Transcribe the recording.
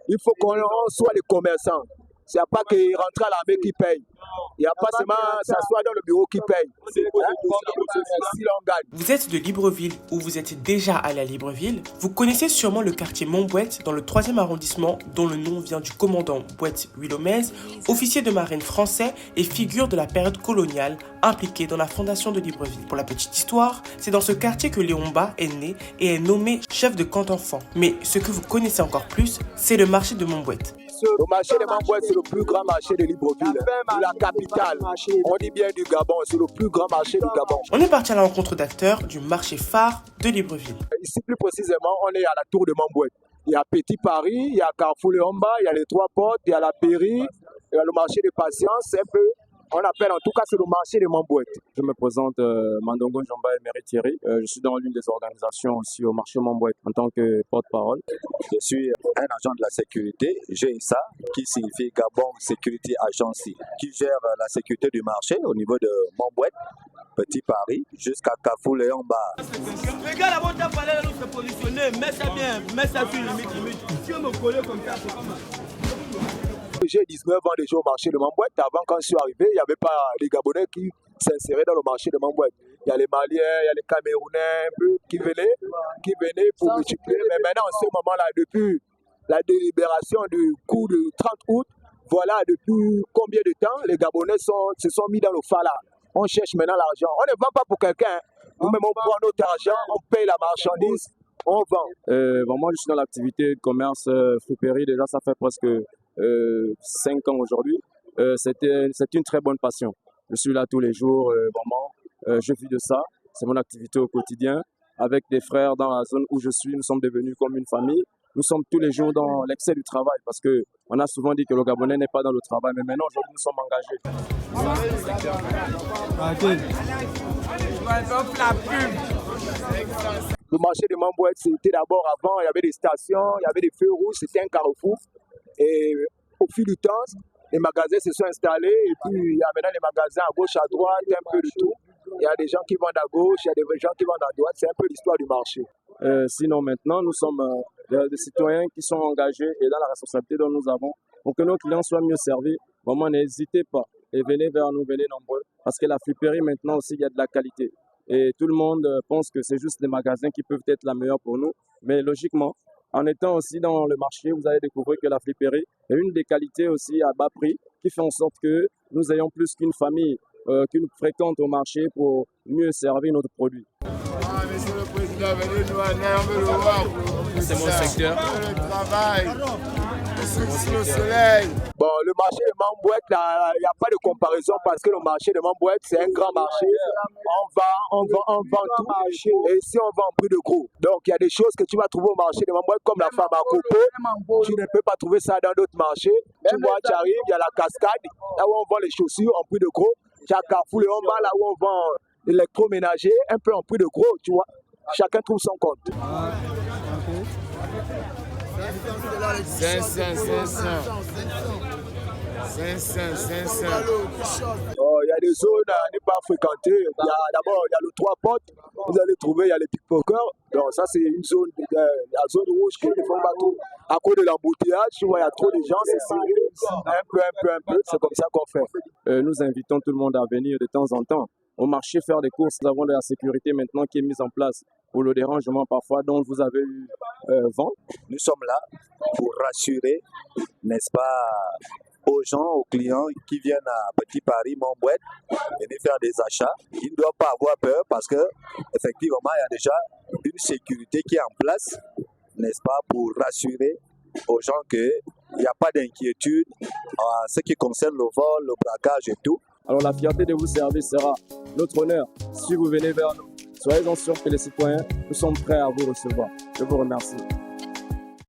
Il faut qu'on soit les commerçants. Il n'y a pas que rentrer à l'armée qui paye. Il n'y a pas seulement s'asseoir dans le bureau qui paye. Vous êtes de Libreville ou vous êtes déjà allé à Libreville, vous connaissez sûrement le quartier Montbouette dans le 3e arrondissement dont le nom vient du commandant Bouette-Wilomez, officier de marine français et figure de la période coloniale impliquée dans la fondation de Libreville. Pour la petite histoire, c'est dans ce quartier que Léon Bas est né et est nommé chef de camp d'enfants. Mais ce que vous connaissez encore plus, c'est le marché de Montbouette. Le marché de Montbouette, c'est le plus grand marché de Libreville, de la capitale. On dit bien du Gabon, c'est le plus grand marché du Gabon. On est parti à la rencontre d'acteurs du marché phare de Libreville. Ici, plus précisément, on est à la tour de Montbouette. Il y a Petit Paris, il y a Carrefour Léomba, il y a les Trois Portes, il y a la Péri, il y a le marché de Patience, un peu. On appelle en tout cas c'est le marché de Montbouette. Je me présente Mandongo Njamba Emery Thierry. Je suis dans l'une des organisations aussi au marché Montbouette en tant que porte-parole. Je suis un agent de la sécurité, GISA, qui signifie Gabon Security Agency, qui gère la sécurité du marché au niveau de Montbouette, Petit Paris, jusqu'à Carrefour Léomba. Regarde avant de parler, nous se positionner, mets ça bien, mets ça sur limite. Si on me colle comme ça, c'est comme ça. J'ai 19 ans déjà au marché de Montbouette. Avant, quand je suis arrivé, il n'y avait pas les Gabonais qui s'inséraient dans le marché de Montbouette. Il y a les Maliens, il y a les Camerounais qui venaient pour multiplier. Mais maintenant, en ce moment-là, depuis la délibération du coup du 30 août, voilà depuis combien de temps les Gabonais se sont mis dans le fala. On cherche maintenant l'argent. On ne vend pas pour quelqu'un. Nous-mêmes, on prend notre argent, on paye la marchandise, on vend. Moi, je suis dans l'activité de commerce friperie. Déjà, ça fait presque 5 ans aujourd'hui. C'est une très bonne passion. Je suis là tous les jours, je vis de ça. C'est mon activité au quotidien. Avec des frères dans la zone où je suis, nous sommes devenus comme une famille. Nous sommes tous les jours dans l'excès du travail parce qu'on a souvent dit que le Gabonais n'est pas dans le travail. Mais maintenant, aujourd'hui, nous sommes engagés. Le marché de Montbouette, c'était d'abord avant, il y avait des stations, il y avait des feux rouges, c'était un carrefour. Et au fil du temps, les magasins se sont installés et puis il y a maintenant les magasins à gauche, à droite, un peu de tout. Il y a des gens qui vendent à gauche, il y a des gens qui vendent à droite, c'est un peu l'histoire du marché. Sinon maintenant, nous sommes des citoyens qui sont engagés et dans la responsabilité dont nous avons pour que nos clients soient mieux servis. Vraiment, n'hésitez pas et venez vers nous, venez nombreux parce que la friperie maintenant aussi, il y a de la qualité. Et tout le monde pense que c'est juste des magasins qui peuvent être la meilleure pour nous, mais logiquement, en étant aussi dans le marché, vous allez découvrir que la friperie est une des qualités aussi à bas prix qui fait en sorte que nous ayons plus qu'une famille qui nous fréquente au marché pour mieux servir notre produit. Monsieur le Président, venez nous énerver le voir. C'est mon secteur. Le travail, le soleil. Bon, le marché de Montbouette, il n'y a pas de comparaison parce que le marché de Montbouette, c'est un grand marché. On vend tout. Et si on vend en prix de gros. Donc, il y a des choses que tu vas trouver au marché de Montbouette comme la femme à coco. Tu ne peux pas trouver ça dans d'autres marchés. Tu vois, tu arrives, il y a la cascade, là où on vend les chaussures en prix de gros. Tu as Carrefour Léomba, là où on vend l'électroménager, un peu en prix de gros, tu vois. Chacun trouve son compte. 500. Il y a des zones à ne pas fréquenter. D'abord, il y a le Trois Portes. Vous allez trouver, il y a les pickpockers. Donc ça, c'est une zone, la zone rouge qui ne font pas tout. À cause de l'embouteillage, tu vois, il y a trop de gens, c'est serré. Un peu. C'est comme ça qu'on fait. Nous invitons tout le monde à venir de temps en temps au marché faire des courses. Nous avons de la sécurité maintenant qui est mise en place pour le dérangement parfois dont vous avez eu vent. Nous sommes là pour rassurer, n'est-ce pas, aux gens, aux clients qui viennent à Petit Paris, Montbouette, venir faire des achats. Ils ne doivent pas avoir peur parce que effectivement, il y a déjà une sécurité qui est en place, n'est-ce pas, pour rassurer aux gens qu'il n'y a pas d'inquiétude en ce qui concerne le vol, le braquage et tout. Alors la fierté de vous servir sera notre honneur si vous venez vers nous. Soyez-en sûrs que les citoyens, nous sommes prêts à vous recevoir. Je vous remercie.